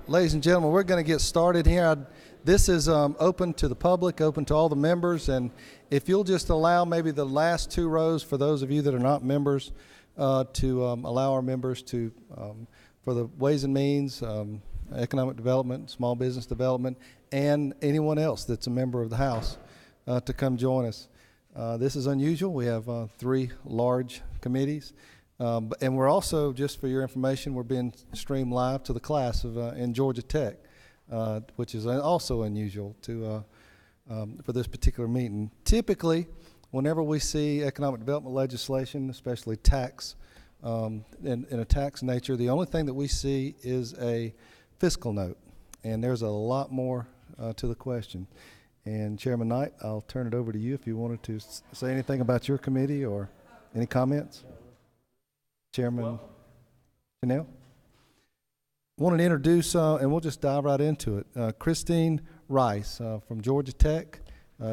Ladies and gentlemen, we're going to get started here. This is open to the public, open to all the members, and if you'll just allow maybe the last two rows for those of you that are not members to allow our members to, for the Ways and Means, Economic Development, Small Business Development, and anyone else that's a member of the House to come join us. This is unusual. We have three large committees. And we're also, just for your information, we're being streamed live to the class of in Georgia Tech, which is also unusual to for this particular meeting. Typically, whenever we see economic development legislation, especially tax, in a tax nature, the only thing that we see is a fiscal note, and there's a lot more to the question. And Chairman Knight, I'll turn it over to you if you wanted to say anything about your committee or any comments. Chairman Chanel. Wanted to introduce, and we'll just dive right into it, Christine Rice from Georgia Tech.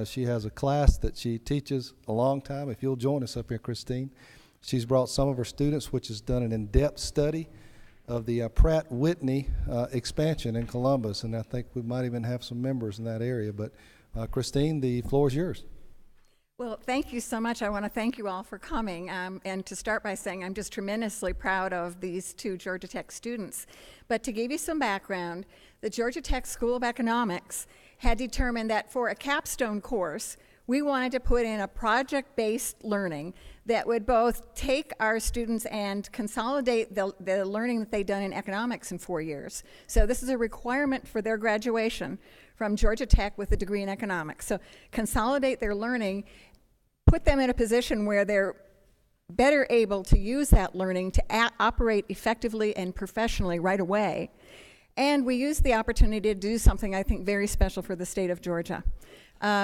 She has a class that she teaches a long time. If you'll join us up here, Christine. She's brought some of her students, which has done an in-depth study of the Pratt & Whitney expansion in Columbus, and I think we might even have some members in that area. But Christine, the floor is yours. Well, thank you so much. I want to thank you all for coming. And to start by saying I'm just tremendously proud of these two Georgia Tech students. But to give you some background, the Georgia Tech School of Economics had determined that for a capstone course, we wanted to put in a project-based learning that would both take our students and consolidate the learning that they'd done in economics in 4 years. So this is a requirement for their graduation from Georgia Tech with a degree in economics. So consolidate their learning, put them in a position where they're better able to use that learning to operate effectively and professionally right away. And we used the opportunity to do something I think very special for the state of Georgia.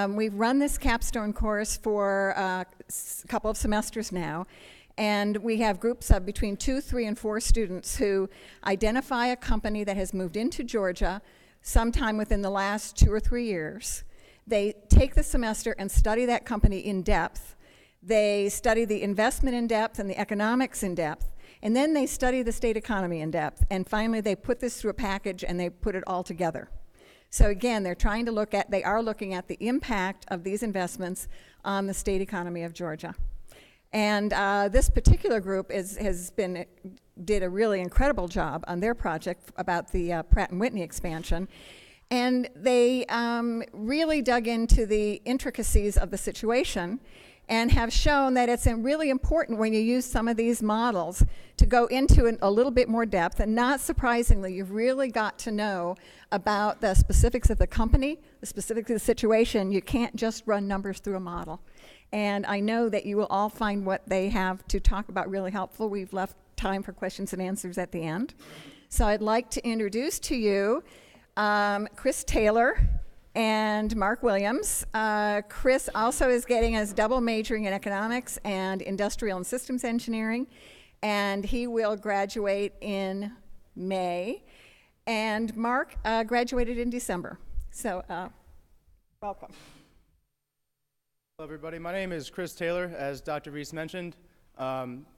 We've run this capstone course for a couple of semesters now, and we have groups of between 2, 3, and 4 students who identify a company that has moved into Georgia sometime within the last 2 or 3 years. They take the semester and study that company in depth. They study the investment in depth and the economics in depth, and then they study the state economy in depth. And finally, they put this through a package and they put it all together. So again, they are looking at the impact of these investments on the state economy of Georgia. And this particular group did a really incredible job on their project about the Pratt & Whitney expansion. And they really dug into the intricacies of the situation and have shown that it's really important when you use some of these models to go into a little bit more depth. And not surprisingly, you've really got to know about the specifics of the company, the specifics of the situation. You can't just run numbers through a model. And I know that you will all find what they have to talk about really helpful. We've left time for questions and answers at the end. So I'd like to introduce to you Chris Taylor and Mark Williams. Chris also is getting his double majoring in economics and industrial and systems engineering, and he will graduate in May. And Mark graduated in December. So welcome. Hello everybody, my name is Chris Taylor, as Dr. Reese mentioned.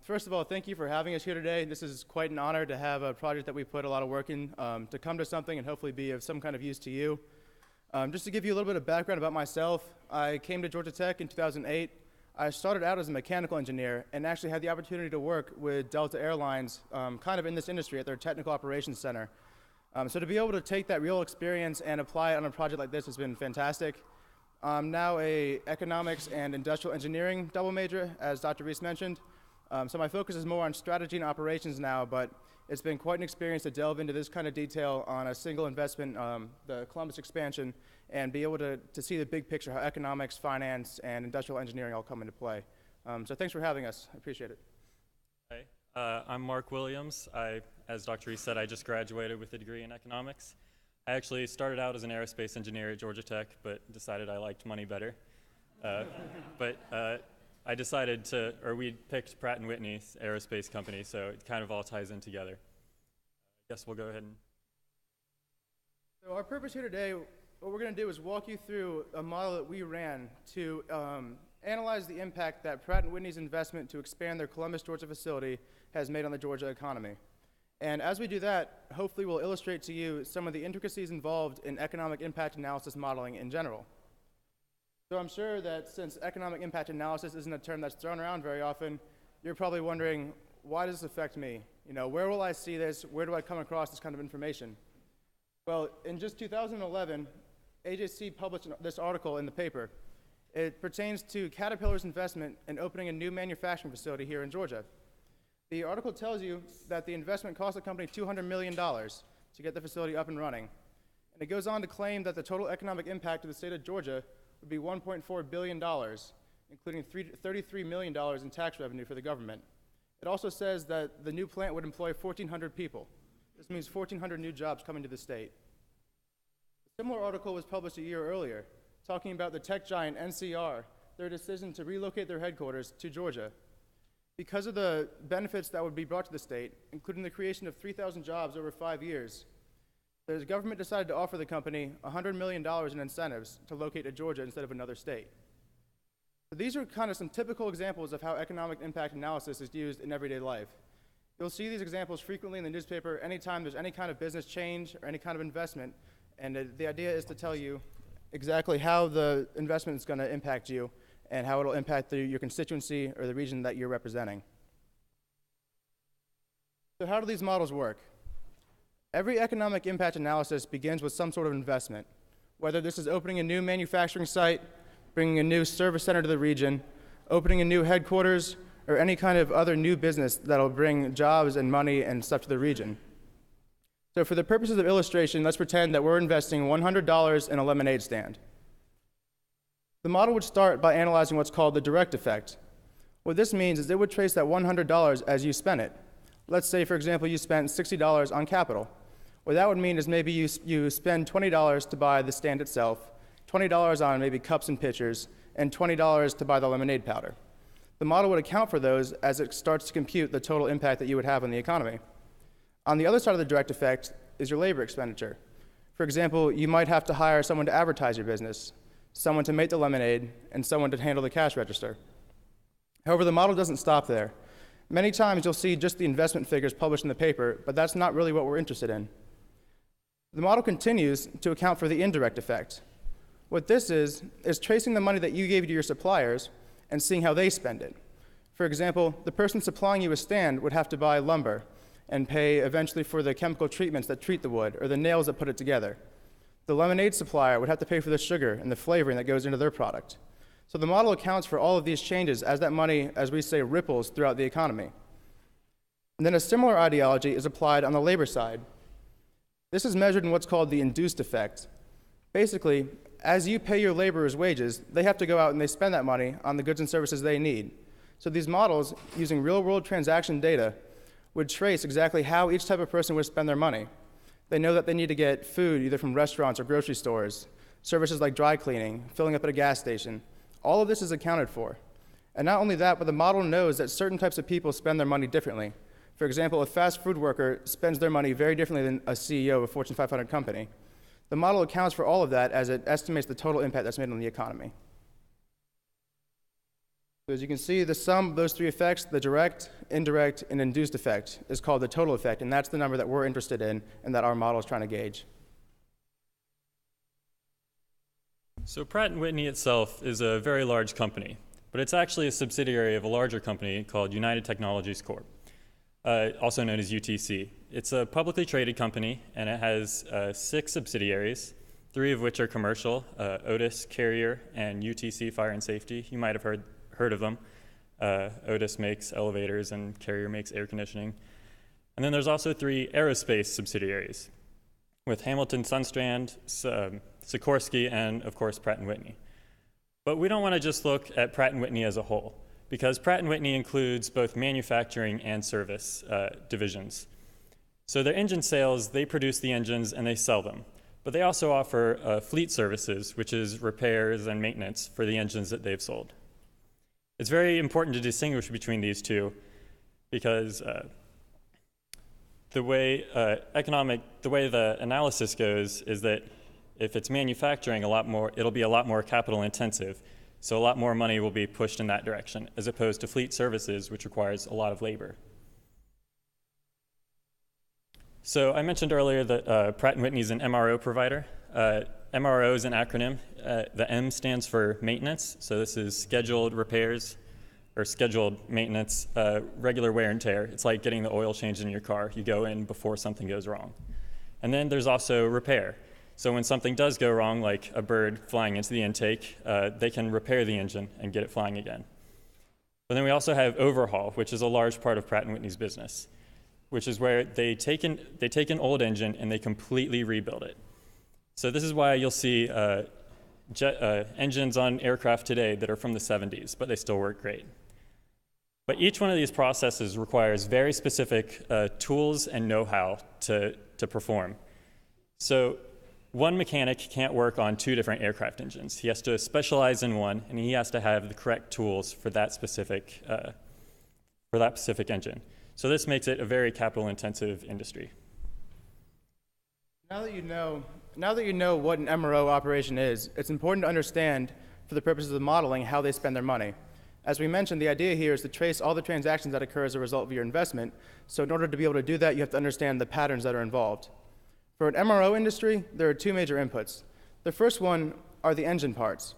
First of all, thank you for having us here today. This is quite an honor to have a project that we put a lot of work in, to come to something and hopefully be of some kind of use to you. Just to give you a little bit of background about myself, I came to Georgia Tech in 2008. I started out as a mechanical engineer and actually had the opportunity to work with Delta Airlines kind of in this industry at their technical operations center. So to be able to take that real experience and apply it on a project like this has been fantastic. I'm now a economics and industrial engineering double major, as Dr. Reese mentioned. So my focus is more on strategy and operations now, but it's been quite an experience to delve into this kind of detail on a single investment, the Columbus expansion, and be able to see the big picture, how economics, finance, and industrial engineering all come into play. So thanks for having us. I appreciate it. Hi, I'm Mark Williams. As Dr. Reese said, I just graduated with a degree in economics. I actually started out as an aerospace engineer at Georgia Tech, but decided I liked money better. I decided we picked Pratt & Whitney's aerospace company, so it kind of all ties in together. I guess we'll go ahead and... So our purpose here today, what we're going to do is walk you through a model that we ran to analyze the impact that Pratt & Whitney's investment to expand their Columbus, Georgia facility has made on the Georgia economy. And as we do that, hopefully we'll illustrate to you some of the intricacies involved in economic impact analysis modeling in general. So I'm sure that since economic impact analysis isn't a term that's thrown around very often, you're probably wondering, why does this affect me? You know, where will I see this? Where do I come across this kind of information? Well, in just 2011, AJC published this article in the paper. It pertains to Caterpillar's investment in opening a new manufacturing facility here in Georgia. The article tells you that the investment cost the company $200 million to get the facility up and running. And it goes on to claim that the total economic impact of the state of Georgia would be $1.4 billion, including $33 million in tax revenue for the government. It also says that the new plant would employ 1,400 people. This means 1,400 new jobs coming to the state. A similar article was published a year earlier, talking about the tech giant NCR, their decision to relocate their headquarters to Georgia. Because of the benefits that would be brought to the state, including the creation of 3,000 jobs over 5 years, the government decided to offer the company $100 million in incentives to locate to Georgia instead of another state. So these are kind of some typical examples of how economic impact analysis is used in everyday life. You'll see these examples frequently in the newspaper anytime there's any kind of business change or any kind of investment, and the idea is to tell you exactly how the investment is going to impact you and how it will impact your constituency or the region that you're representing. So how do these models work? Every economic impact analysis begins with some sort of investment, whether this is opening a new manufacturing site, bringing a new service center to the region, opening a new headquarters, or any kind of other new business that'll bring jobs and money and stuff to the region. So for the purposes of illustration, let's pretend that we're investing $100 in a lemonade stand. The model would start by analyzing what's called the direct effect. What this means is it would trace that $100 as you spent it. Let's say, for example, you spent $60 on capital. What that would mean is maybe you spend $20 to buy the stand itself, $20 on maybe cups and pitchers, and $20 to buy the lemonade powder. The model would account for those as it starts to compute the total impact that you would have on the economy. On the other side of the direct effect is your labor expenditure. For example, you might have to hire someone to advertise your business, someone to make the lemonade, and someone to handle the cash register. However, the model doesn't stop there. Many times you'll see just the investment figures published in the paper, but that's not really what we're interested in. The model continues to account for the indirect effect. What this is tracing the money that you gave to your suppliers and seeing how they spend it. For example, the person supplying you a stand would have to buy lumber and pay eventually for the chemical treatments that treat the wood or the nails that put it together. The lemonade supplier would have to pay for the sugar and the flavoring that goes into their product. So the model accounts for all of these changes as that money, as we say, ripples throughout the economy. And then a similar ideology is applied on the labor side. This is measured in what's called the induced effect. Basically, as you pay your laborers wages, they have to go out and they spend that money on the goods and services they need. So these models, using real-world transaction data, would trace exactly how each type of person would spend their money. They know that they need to get food either from restaurants or grocery stores, services like dry cleaning, filling up at a gas station. All of this is accounted for. And not only that, but the model knows that certain types of people spend their money differently. For example, a fast food worker spends their money very differently than a CEO of a Fortune 500 company. The model accounts for all of that as it estimates the total impact that's made on the economy. So as you can see, the sum of those three effects, the direct, indirect, and induced effect, is called the total effect, and that's the number that we're interested in and that our model is trying to gauge. So Pratt & Whitney itself is a very large company, but it's actually a subsidiary of a larger company called United Technologies Corp., also known as UTC. It's a publicly traded company, and it has 6 subsidiaries, 3 of which are commercial, Otis, Carrier, and UTC Fire and Safety. You might have heard of them. Otis makes elevators, and Carrier makes air conditioning. And then there's also 3 aerospace subsidiaries, with Hamilton Sundstrand, Sikorsky, and of course Pratt & Whitney. But we don't want to just look at Pratt & Whitney as a whole, because Pratt & Whitney includes both manufacturing and service divisions. So their engine sales, they produce the engines and they sell them. But they also offer fleet services, which is repairs and maintenance for the engines that they've sold. It's very important to distinguish between these two because the way the analysis goes is that if it's manufacturing it'll be a lot more capital intensive. So a lot more money will be pushed in that direction, as opposed to fleet services, which requires a lot of labor. So I mentioned earlier that Pratt & Whitney is an MRO provider. MRO is an acronym. The M stands for maintenance. So this is scheduled repairs or scheduled maintenance, regular wear and tear. It's like getting the oil changed in your car. You go in before something goes wrong. And then there's also repair. So when something does go wrong, like a bird flying into the intake, they can repair the engine and get it flying again. But then we also have overhaul, which is a large part of Pratt & Whitney's business, which is where they take an old engine and they completely rebuild it. So this is why you'll see engines on aircraft today that are from the 70s, but they still work great. But each one of these processes requires very specific tools and know-how to perform. So one mechanic can't work on two different aircraft engines. He has to specialize in one, and he has to have the correct tools for that specific engine. So this makes it a very capital-intensive industry. Now that you know what an MRO operation is, it's important to understand, for the purposes of modeling, how they spend their money. As we mentioned, the idea here is to trace all the transactions that occur as a result of your investment. So in order to be able to do that, you have to understand the patterns that are involved. For an MRO industry, there are two major inputs. The first one are the engine parts.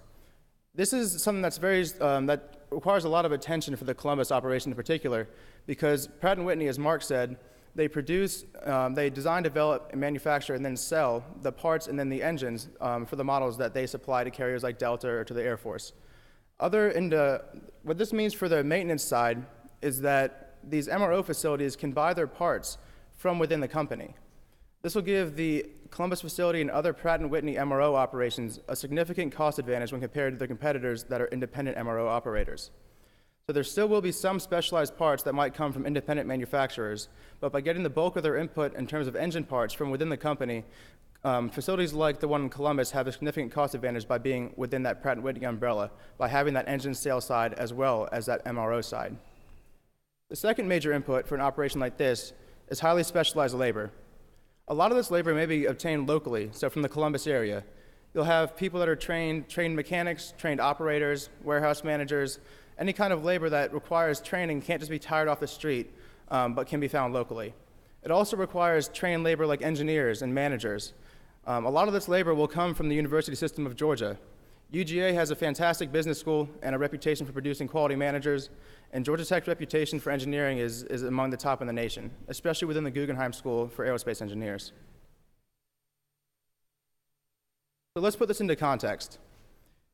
This is something that's that requires a lot of attention for the Columbus operation in particular, because Pratt & Whitney, as Mark said, they design, develop, and manufacture, and then sell the parts and then the engines for the models that they supply to carriers like Delta or to the Air Force. What this means for the maintenance side is that these MRO facilities can buy their parts from within the company. This will give the Columbus facility and other Pratt & Whitney MRO operations a significant cost advantage when compared to their competitors that are independent MRO operators. So there still will be some specialized parts that might come from independent manufacturers, but by getting the bulk of their input in terms of engine parts from within the company, facilities like the one in Columbus have a significant cost advantage by being within that Pratt & Whitney umbrella, by having that engine sales side as well as that MRO side. The second major input for an operation like this is highly specialized labor. A lot of this labor may be obtained locally, so from the Columbus area. You'll have people that are trained mechanics, trained operators, warehouse managers, any kind of labor that requires training can't just be hired off the street, but can be found locally. It also requires trained labor like engineers and managers. A lot of this labor will come from the University System of Georgia. UGA has a fantastic business school and a reputation for producing quality managers, and Georgia Tech's reputation for engineering is among the top in the nation, especially within the Guggenheim School for Aerospace Engineers. So let's put this into context.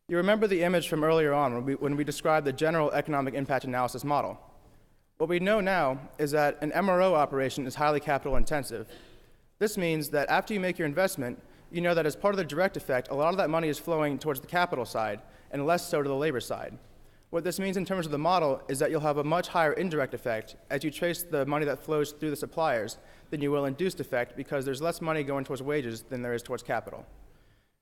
You remember the image from earlier on when we described the general economic impact analysis model. What we know now is that an MRO operation is highly capital intensive. This means that after you make your investment, you know that as part of the direct effect, a lot of that money is flowing towards the capital side and less so to the labor side. What this means in terms of the model is that you'll have a much higher indirect effect as you trace the money that flows through the suppliers than you will induced effect, because there's less money going towards wages than there is towards capital.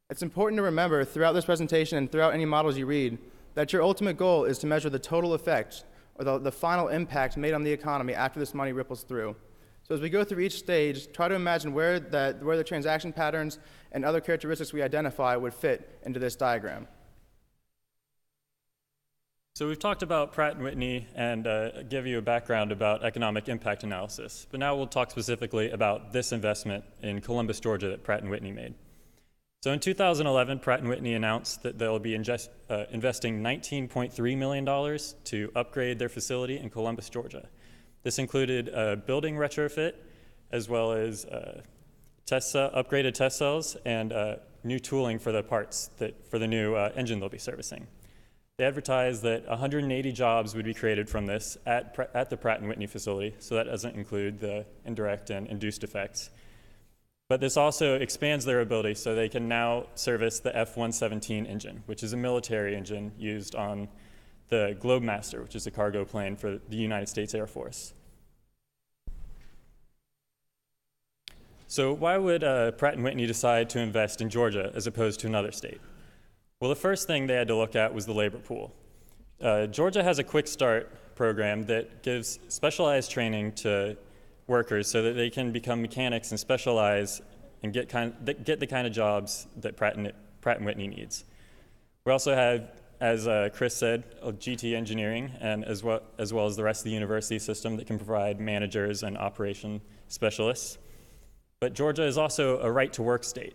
It's important to remember throughout this presentation and throughout any models you read that your ultimate goal is to measure the total effect or the final impact made on the economy after this money ripples through. So as we go through each stage, try to imagine where the transaction patterns and other characteristics we identify would fit into this diagram. So we've talked about Pratt & Whitney and give you a background about economic impact analysis, but now we'll talk specifically about this investment in Columbus, Georgia that Pratt & Whitney made. So in 2011, Pratt & Whitney announced that they'll be investing $19.3 million to upgrade their facility in Columbus, Georgia. This included a building retrofit, as well as upgraded test cells and new tooling for the parts for the new engine they'll be servicing. They advertised that 180 jobs would be created from this at the Pratt & Whitney facility, so that doesn't include the indirect and induced effects. But this also expands their ability, so they can now service the F-117 engine, which is a military engine used on the Globemaster, which is a cargo plane for the United States Air Force. So why would Pratt & Whitney decide to invest in Georgia as opposed to another state? Well, the first thing they had to look at was the labor pool. Georgia has a quick start program that gives specialized training to workers so that they can become mechanics and specialize and get the kind of jobs that Pratt & Whitney needs. We also have, as Chris said, GT Engineering, and as well as the rest of the university system that can provide managers and operation specialists. But Georgia is also a right-to-work state.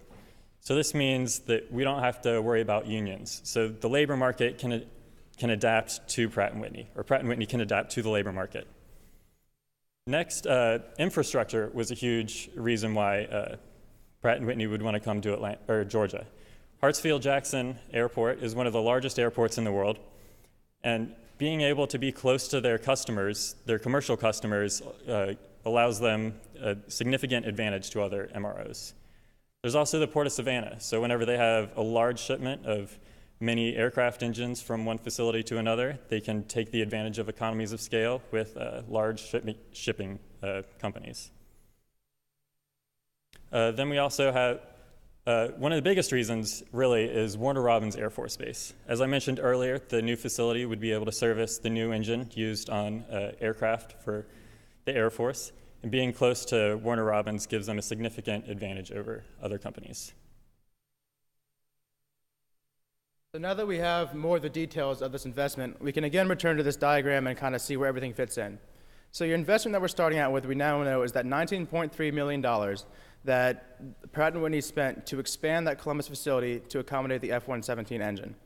So this means that we don't have to worry about unions. So the labor market can adapt to Pratt & Whitney, or Pratt & Whitney can adapt to the labor market. Next, infrastructure was a huge reason why Pratt & Whitney would want to come to Georgia. Hartsfield-Jackson Airport is one of the largest airports in the world, and being able to be close to their customers, their commercial customers, allows them a significant advantage to other MROs. There's also the Port of Savannah, so whenever they have a large shipment of many aircraft engines from one facility to another, they can take the advantage of economies of scale with large shipping companies. Then we also have one of the biggest reasons, really, is Warner Robins Air Force Base. As I mentioned earlier, the new facility would be able to service the new engine used on aircraft for the Air Force, and being close to Warner Robins gives them a significant advantage over other companies. So now that we have more of the details of this investment, we can again return to this diagram and kind of see where everything fits in. So your investment that we're starting out with, we now know, is that $19.3 million that Pratt & Whitney spent to expand that Columbus facility to accommodate the F-117 engine.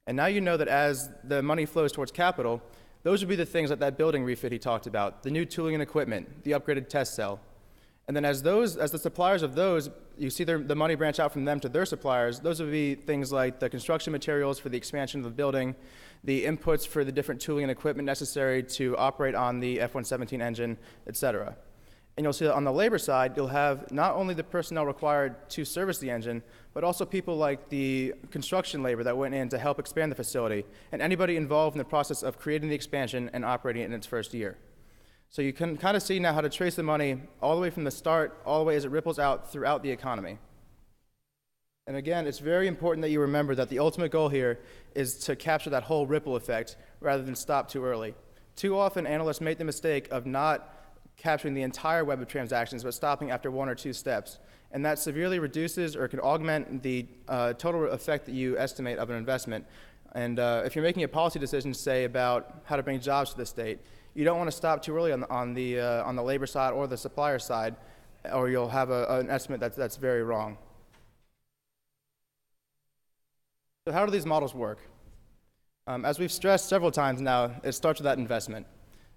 And now you know that as the money flows towards capital, those would be the things like that building refit he talked about, the new tooling and equipment, the upgraded test cell. And then as the suppliers of those, you see the money branch out from them to their suppliers, those would be things like the construction materials for the expansion of the building, the inputs for the different tooling and equipment necessary to operate on the F-117 engine, et cetera. And you'll see that on the labor side, you'll have not only the personnel required to service the engine, but also people like the construction labor that went in to help expand the facility, and anybody involved in the process of creating the expansion and operating it in its first year. So you can kind of see now how to trace the money all the way from the start, all the way as it ripples out throughout the economy. And again, it's very important that you remember that the ultimate goal here is to capture that whole ripple effect rather than stop too early. Too often, analysts make the mistake of not capturing the entire web of transactions, but stopping after one or two steps. And that severely reduces or can augment the total effect that you estimate of an investment. And if you're making a policy decision, say, about how to bring jobs to the state, you don't want to stop too early on the labor side or the supplier side, or you'll have an estimate that's very wrong. So how do these models work? As we've stressed several times now, it starts with that investment.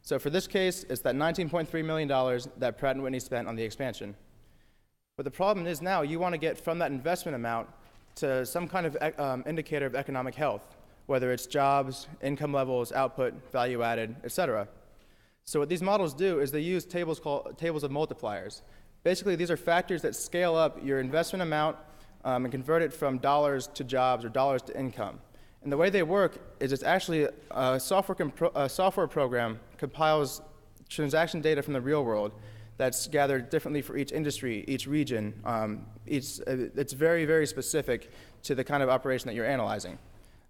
So for this case, it's that $19.3 million that Pratt & Whitney spent on the expansion. But the problem is now you want to get from that investment amount to some kind of indicator of economic health, whether it's jobs, income levels, output, value added, et cetera. So what these models do is they use tables called tables of multipliers. Basically, these are factors that scale up your investment amount and convert it from dollars to jobs or dollars to income. And the way they work is it's actually a software program compiles transaction data from the real world that's gathered differently for each industry, each region. It's very, very specific to the kind of operation that you're analyzing.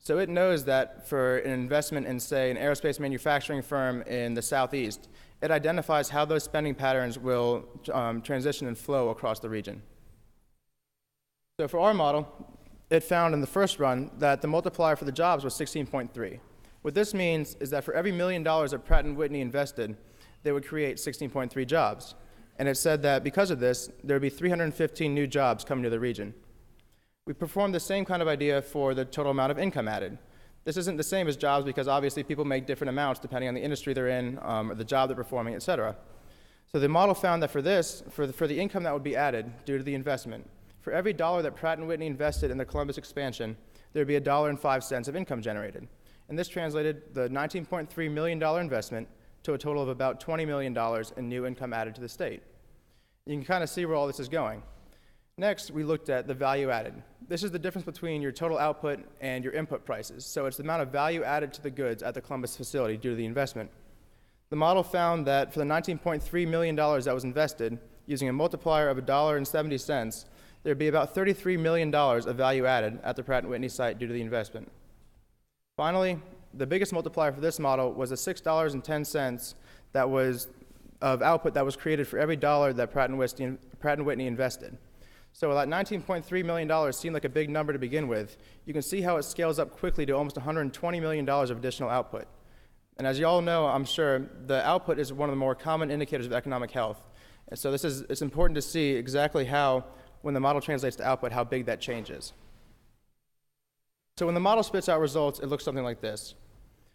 So it knows that for an investment in, say, an aerospace manufacturing firm in the Southeast, it identifies how those spending patterns will transition and flow across the region. So for our model, it found in the first run that the multiplier for the jobs was 16.3. What this means is that for every $1 million that Pratt & Whitney invested, they would create 16.3 jobs. And it said that because of this, there would be 315 new jobs coming to the region. We performed the same kind of idea for the total amount of income added. This isn't the same as jobs because obviously people make different amounts depending on the industry they're in, or the job they're performing, et cetera. So the model found that for the income that would be added due to the investment, for every dollar that Pratt & Whitney invested in the Columbus expansion, there would be $1.05 of income generated. And this translated the $19.3 million investment to a total of about $20 million in new income added to the state. You can kind of see where all this is going. Next, we looked at the value added. This is the difference between your total output and your input prices. So it's the amount of value added to the goods at the Columbus facility due to the investment. The model found that for the $19.3 million that was invested, using a multiplier of $1.70, there'd be about $33 million of value added at the Pratt & Whitney site due to the investment. Finally, the biggest multiplier for this model was the $6.10 that was of output that was created for every dollar that Pratt & Whitney invested. So that $19.3 million seemed like a big number to begin with. You can see how it scales up quickly to almost $120 million of additional output. And as you all know, I'm sure, the output is one of the more common indicators of economic health. And so it's important to see exactly how, when the model translates to output, how big that change is. So when the model spits out results, it looks something like this.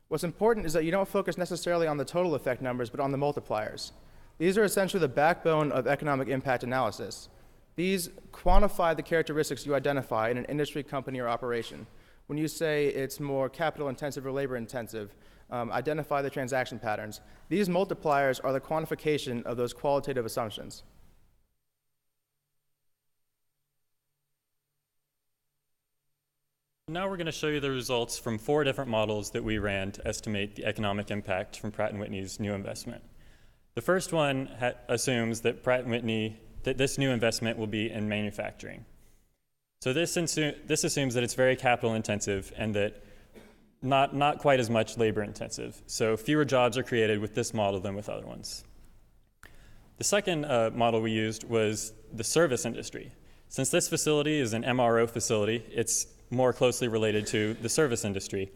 What's important is that you don't focus necessarily on the total effect numbers, but on the multipliers. These are essentially the backbone of economic impact analysis. These quantify the characteristics you identify in an industry, company, or operation. When you say it's more capital intensive or labor intensive, identify the transaction patterns. These multipliers are the quantification of those qualitative assumptions. Now we're going to show you the results from 4 different models that we ran to estimate the economic impact from Pratt & Whitney's new investment. The first one assumes that Pratt & Whitney, that this new investment will be in manufacturing. So this assumes that it's very capital intensive and that not quite as much labor intensive. So fewer jobs are created with this model than with other ones. The second model we used was the service industry. Since this facility is an MRO facility, it's more closely related to the service industry.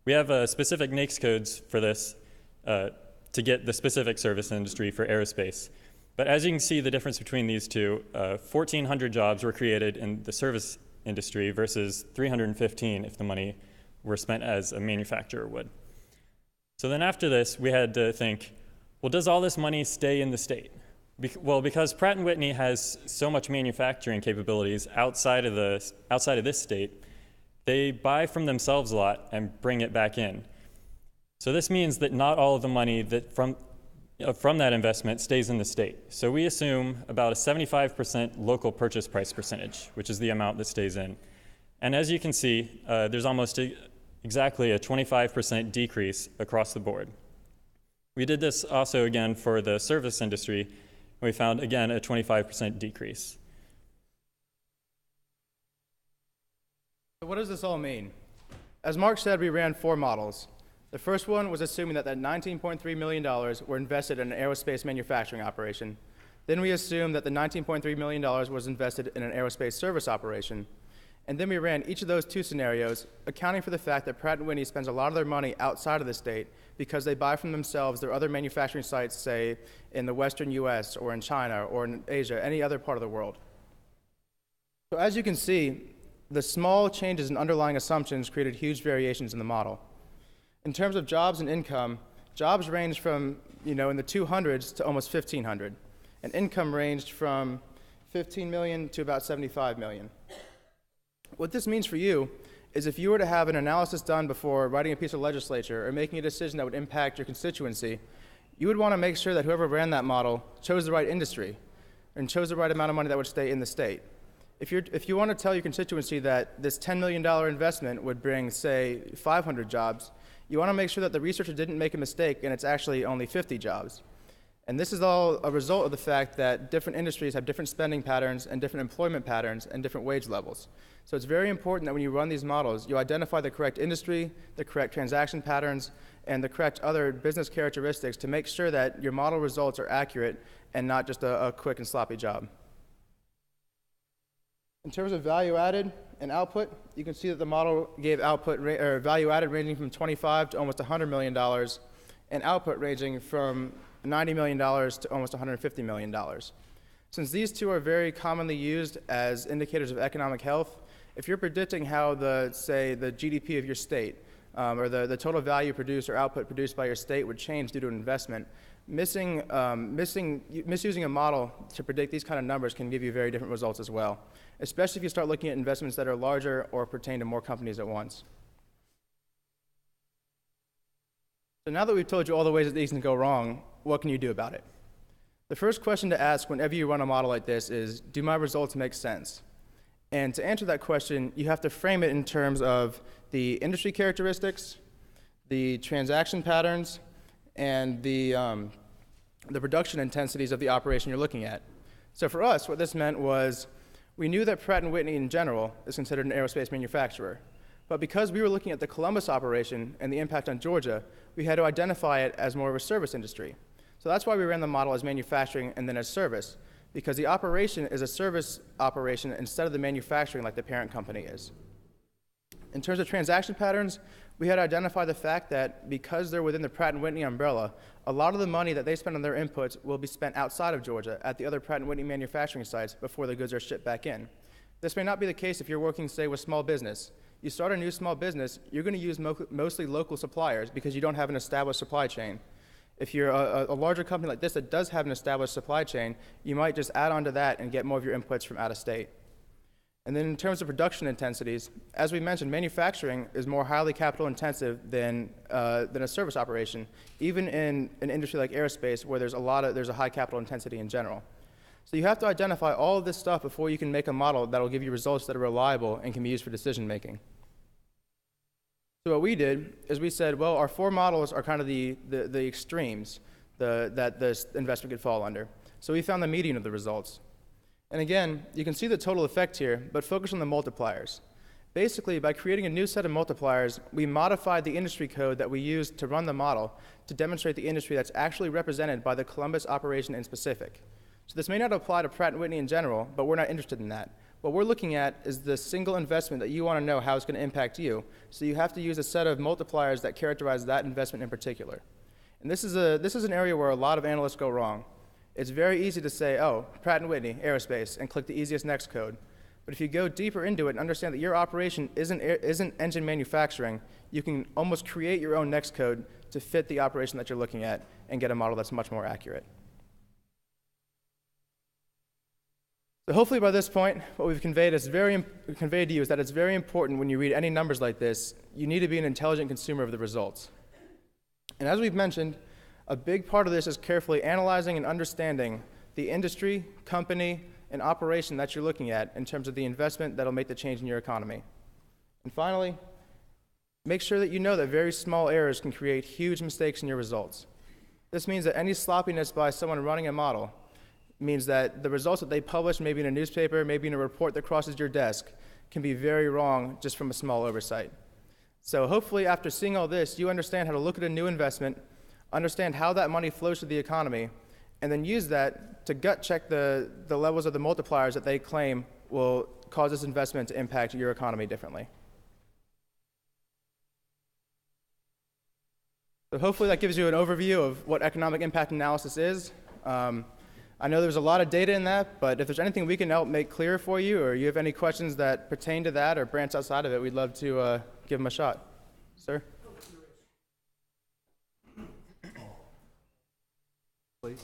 We have specific NAICS codes for this to get the specific service industry for aerospace. But as you can see, the difference between these two, 1,400 jobs were created in the service industry versus 315 if the money were spent as a manufacturer would. So then after this, we had to think, well, does all this money stay in the state? Well, because Pratt & Whitney has so much manufacturing capabilities outside of this state, they buy from themselves a lot and bring it back in. So this means that not all of the money that from that investment stays in the state. So we assume about a 75% local purchase price percentage, which is the amount that stays in. And as you can see, there's almost exactly a 25% decrease across the board. We did this also again for the service industry, and we found again a 25% decrease. So what does this all mean? As Mark said, we ran 4 models. The first one was assuming that $19.3 million were invested in an aerospace manufacturing operation. Then we assumed that the $19.3 million was invested in an aerospace service operation. And then we ran each of those 2 scenarios, accounting for the fact that Pratt & Whitney spends a lot of their money outside of the state because they buy from themselves their other manufacturing sites, say, in the western US or in China or in Asia, any other part of the world. So as you can see, the small changes in underlying assumptions created huge variations in the model. In terms of jobs and income, jobs ranged from, in the 200s to almost 1,500, and income ranged from 15 million to about 75 million. What this means for you is if you were to have an analysis done before writing a piece of legislature or making a decision that would impact your constituency, you would want to make sure that whoever ran that model chose the right industry and chose the right amount of money that would stay in the state. If you want to tell your constituency that this $10 million investment would bring, say, 500 jobs, you want to make sure that the researcher didn't make a mistake and it's actually only 50 jobs. And this is all a result of the fact that different industries have different spending patterns and different employment patterns and different wage levels. So it's very important that when you run these models, you identify the correct industry, the correct transaction patterns, and the correct other business characteristics to make sure that your model results are accurate and not just a quick and sloppy job. In terms of value added and output, you can see that the model gave value added ranging from $25 to almost $100 million, and output ranging from $90 million to almost $150 million. Since these 2 are very commonly used as indicators of economic health, if you're predicting how the GDP of your state or the total value produced or output produced by your state would change due to an investment, misusing a model to predict these kind of numbers can give you very different results as well, especially if you start looking at investments that are larger or pertain to more companies at once. So now that we've told you all the ways that these can go wrong, what can you do about it? The first question to ask whenever you run a model like this is, do my results make sense? And to answer that question, you have to frame it in terms of the industry characteristics, the transaction patterns, and the production intensities of the operation you're looking at. So for us, what this meant was we knew that Pratt & Whitney in general is considered an aerospace manufacturer. But because we were looking at the Columbus operation and the impact on Georgia, we had to identify it as more of a service industry. So that's why we ran the model as manufacturing and then as service, because the operation is a service operation instead of the manufacturing like the parent company is. In terms of transaction patterns, We had to identify the fact that because they're within the Pratt & Whitney umbrella, a lot of the money that they spend on their inputs will be spent outside of Georgia at the other Pratt & Whitney manufacturing sites before the goods are shipped back in. This may not be the case if you're working, say, with small business. You start a new small business, you're going to use mostly local suppliers because you don't have an established supply chain. If you're a larger company like this that does have an established supply chain, you might just add on to that and get more of your inputs from out of state. And then in terms of production intensities, as we mentioned, manufacturing is more highly capital intensive than a service operation, even in an industry like aerospace where there's a high capital intensity in general. So you have to identify all of this stuff before you can make a model that will give you results that are reliable and can be used for decision making. So what we did is we said, well, our 4 models are kind of the extremes that this investment could fall under. So we found the median of the results. And again, you can see the total effect here, but focus on the multipliers. Basically, by creating a new set of multipliers, we modified the industry code that we used to run the model to demonstrate the industry that's actually represented by the Columbus operation in specific. So this may not apply to Pratt & Whitney in general, but we're not interested in that. What we're looking at is the single investment that you want to know how it's going to impact you. So you have to use a set of multipliers that characterize that investment in particular. And this is an area where a lot of analysts go wrong. It's very easy to say, oh, Pratt & Whitney, aerospace, and click the easiest next code. But if you go deeper into it and understand that your operation isn't engine manufacturing, you can almost create your own next code to fit the operation that you're looking at and get a model that's much more accurate. So hopefully by this point, what we've conveyed to you is that it's very important when you read any numbers like this, you need to be an intelligent consumer of the results. And as we've mentioned, a big part of this is carefully analyzing and understanding the industry, company, and operation that you're looking at in terms of the investment that'll make the change in your economy. And finally, make sure that you know that very small errors can create huge mistakes in your results. This means that any sloppiness by someone running a model means that the results that they publish, maybe in a newspaper, maybe in a report that crosses your desk, can be very wrong just from a small oversight. So hopefully after seeing all this, you understand how to look at a new investment, understand how that money flows through the economy, and then use that to gut check the levels of the multipliers that they claim will cause this investment to impact your economy differently. So hopefully that gives you an overview of what economic impact analysis is. I know there's a lot of data in that, but if there's anything we can help make clear for you, or you have any questions that pertain to that or branch outside of it, we'd love to give them a shot. Sir? Please.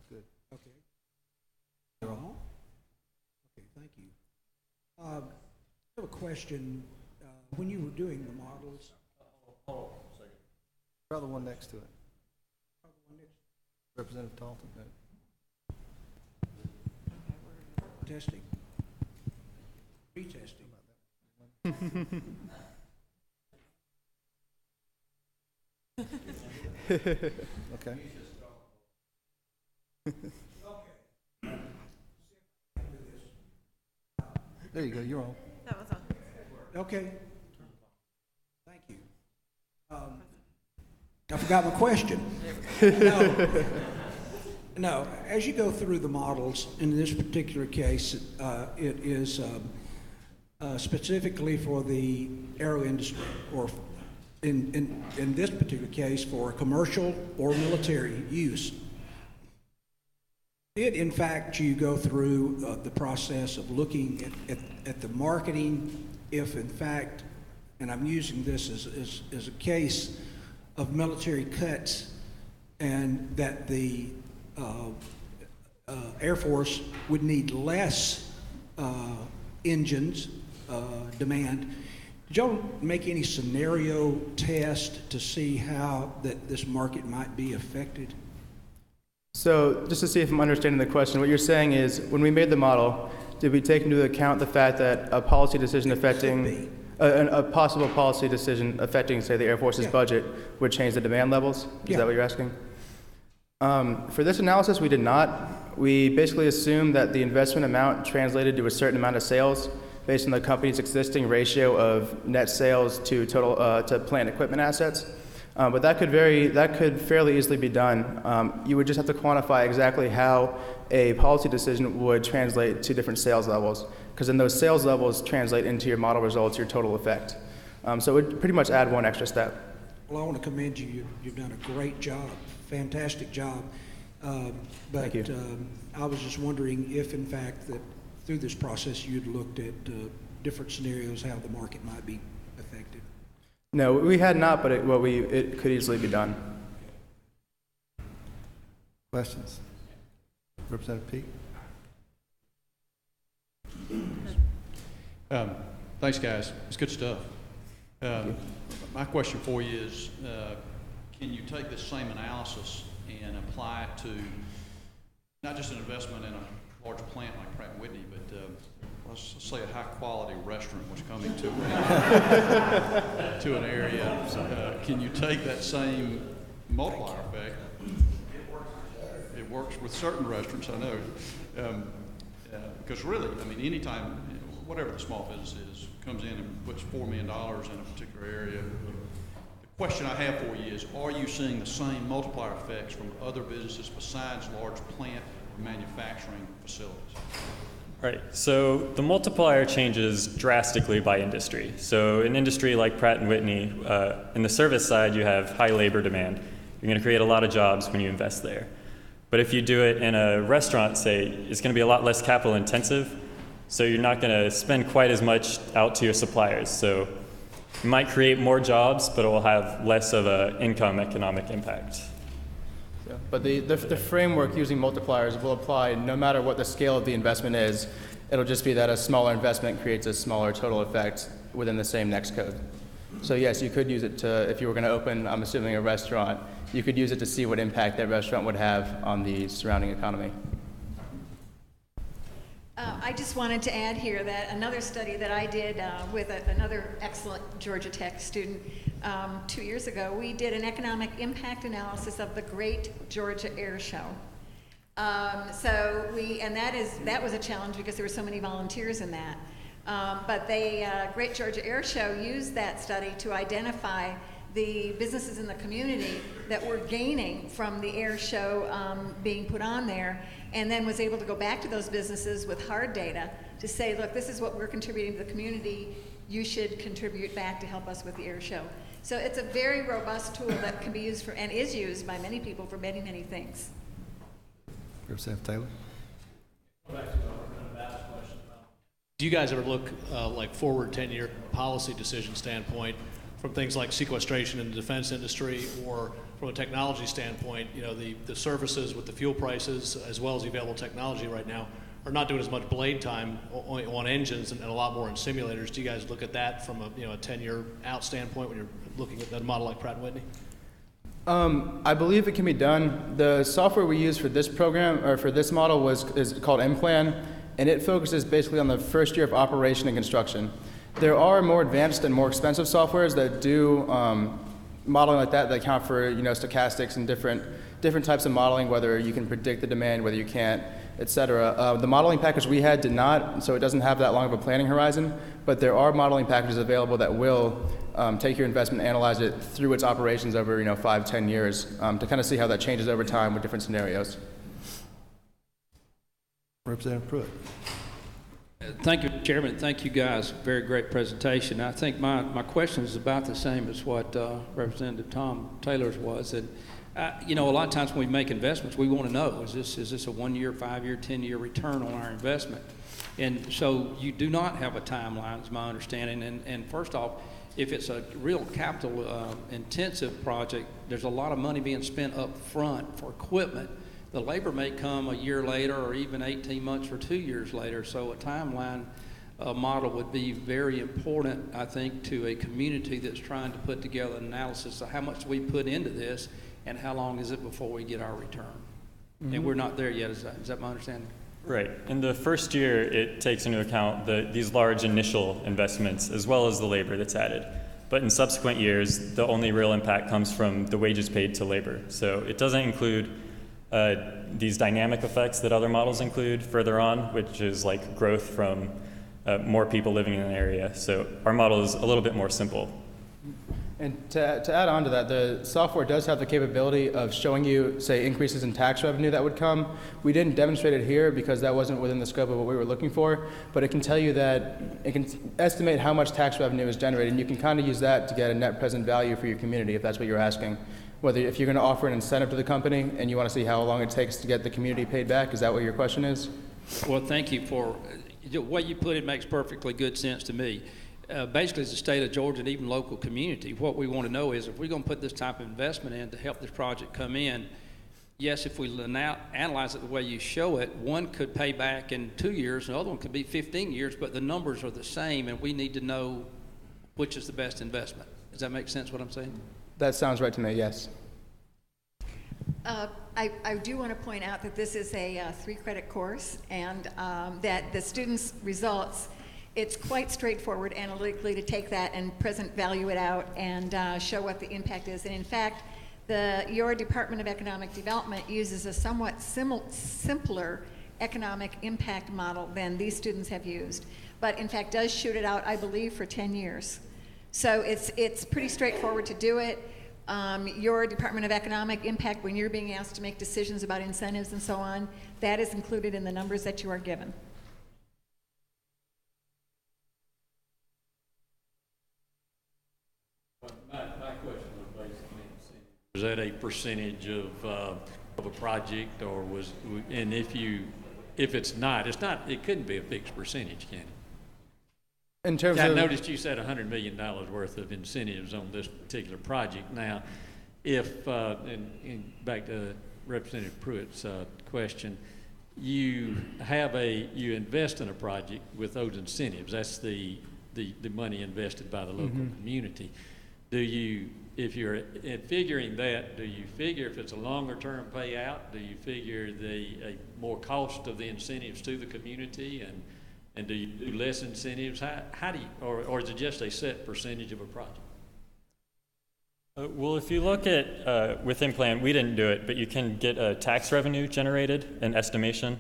Good. Okay. Okay, thank you. I have a question. When you were doing the models, Try the one next to it. Representative Talton. testing, retesting. Okay. There you go, you're on. That was on. Okay. Thank you. I forgot my question. No, as you go through the models, in this particular case, it is specifically for the aero industry, or in this particular case, for commercial or military use. Did, in fact, you go through the process of looking at the marketing, if in fact, and I'm using this as a case of military cuts, and that the Air Force would need less engines demand. Did y'all make any scenario test to see how that this market might be affected? So just to see if I'm understanding the question, what you're saying is when we made the model, did we take into account the fact that a policy decision affecting a possible policy decision affecting, say, the Air Force's budget would change the demand levels? Is that what you're asking? For this analysis, we did not. We basically assumed that the investment amount translated to a certain amount of sales based on the company's existing ratio of net sales to total to plant equipment assets. But that could fairly easily be done. You would just have to quantify exactly how a policy decision would translate to different sales levels. because then those sales levels translate into your model results, your total effect. So it would pretty much add one extra step. Well, I want to commend you. You've done a great job, fantastic job. Thank you. I was just wondering if, in fact, that through this process, you'd looked at different scenarios, how the market might be affected. No, we had not, but it could easily be done. Questions? Representative Peake? Thanks, guys. It's good stuff. My question for you is, can you take this same analysis and apply it to not just an investment in a large plant like Pratt & Whitney, but let's say a high-quality restaurant was coming to to an area. Can you take that same multiplier effect? It works with certain restaurants, I know. Because really, I mean, anytime, whatever the small business is, comes in and puts $4 million in a particular area, the question I have for you is, are you seeing the same multiplier effects from other businesses besides large plant or manufacturing facilities? Right, so the multiplier changes drastically by industry. So an industry like Pratt & Whitney, in the service side, you have high labor demand. You're going to create a lot of jobs when you invest there. But if you do it in a restaurant, say, it's going to be a lot less capital intensive, so you're not going to spend quite as much out to your suppliers. So you might create more jobs, but it will have less of an income economic impact. But the framework using multipliers will apply no matter what the scale of the investment is. It'll just be that a smaller investment creates a smaller total effect within the same next code. So yes, you could use it to, if you were going to open, I'm assuming, a restaurant, you could use it to see what impact that restaurant would have on the surrounding economy. I just wanted to add here that another study that I did with another excellent Georgia Tech student 2 years ago, we did an economic impact analysis of the Great Georgia Air Show. And that was a challenge because there were so many volunteers in that. But Great Georgia Air Show used that study to identify the businesses in the community that were gaining from the air show being put on there, and then was able to go back to those businesses with hard data to say, look, this is what we're contributing to the community. You should contribute back to help us with the air show. So it's a very robust tool that can be used for, and is used by many people for many, many things. Representative Taylor? Do you guys ever look like forward 10-year policy decision standpoint from things like sequestration in the defense industry, or from a technology standpoint, you know, the services with the fuel prices as well as the available technology right now are not doing as much blade time on engines and a lot more in simulators. Do you guys look at that from a 10-year out standpoint when you're looking at a model like Pratt & Whitney? I believe it can be done. The software we use for this program, or for this model, is called M-Plan, and it focuses basically on the first year of operation and construction. There are more advanced and more expensive softwares that do modeling like that account for stochastics and different types of modeling, whether you can predict the demand, whether you can't, etc. The modeling package we had did not, so it doesn't have that long of a planning horizon, but there are modeling packages available that will take your investment and analyze it through its operations over 5-10 years to kind of see how that changes over time with different scenarios. Representative Pruitt? Thank you, Chairman. Thank you, guys. Very great presentation. I think my question is about the same as what Representative Tom Taylor's was. And a lot of times when we make investments, we want to know, is this a 1-year, 5-year, 10-year return on our investment? And so you do not have a timeline, is my understanding. And first off, if it's a real capital intensive project, there's a lot of money being spent up front for equipment. The labor may come a year later or even 18 months or 2 years later. So a timeline model would be very important, I think, to a community that's trying to put together an analysis of how much we put into this and how long is it before we get our return. Mm-hmm. And we're not there yet. Is that my understanding? Right. In the first year, it takes into account these large initial investments as well as the labor that's added. But in subsequent years, the only real impact comes from the wages paid to labor. So it doesn't include these dynamic effects that other models include further on, which is like growth from more people living in an area. So our model is a little bit more simple. And to add on to that, the software does have the capability of showing you, say, increases in tax revenue that would come. We didn't demonstrate it here because that wasn't within the scope of what we were looking for, but it can tell you that, it can estimate how much tax revenue is generated, and you can kind of use that to get a net present value for your community, if that's what you're asking. Whether, if you're going to offer an incentive to the company and you want to see how long it takes to get the community paid back, is that what your question is? Well, thank you for, the way you put it makes perfectly good sense to me. Basically, as the state of Georgia and even local community, what we want to know is if we're going to put this type of investment in to help this project come in, yes, if we now analyze it the way you show it, one could pay back in 2 years, another one could be 15 years, but the numbers are the same, and we need to know which is the best investment. Does that make sense, what I'm saying? That sounds right to me, yes. I do want to point out that this is a 3-credit course, and that the students' results, it's quite straightforward analytically to take that and present value it out and show what the impact is. And in fact, your Department of Economic Development uses a somewhat simpler economic impact model than these students have used, but in fact does shoot it out, I believe, for 10 years. So it's pretty straightforward to do it. Your Department of Economic Impact, when you're being asked to make decisions about incentives and so on, that is included in the numbers that you are given. My question was basically, was that a percentage of a project, or was, and if it's not, it couldn't be a fixed percentage, can it? In terms I of, noticed you said $100 million worth of incentives on this particular project. Now, if, and back to Representative Pruitt's question, you invest in a project with those incentives. That's the money invested by the local community. Do you, if you're figuring that, do you figure if it's a longer term payout? Do you figure a more cost of the incentives to the community, and do you do less incentives? How do you, or is it just a set percentage of a project? Well, if you look at within plan, we didn't do it, but you can get a tax revenue generated, an estimation.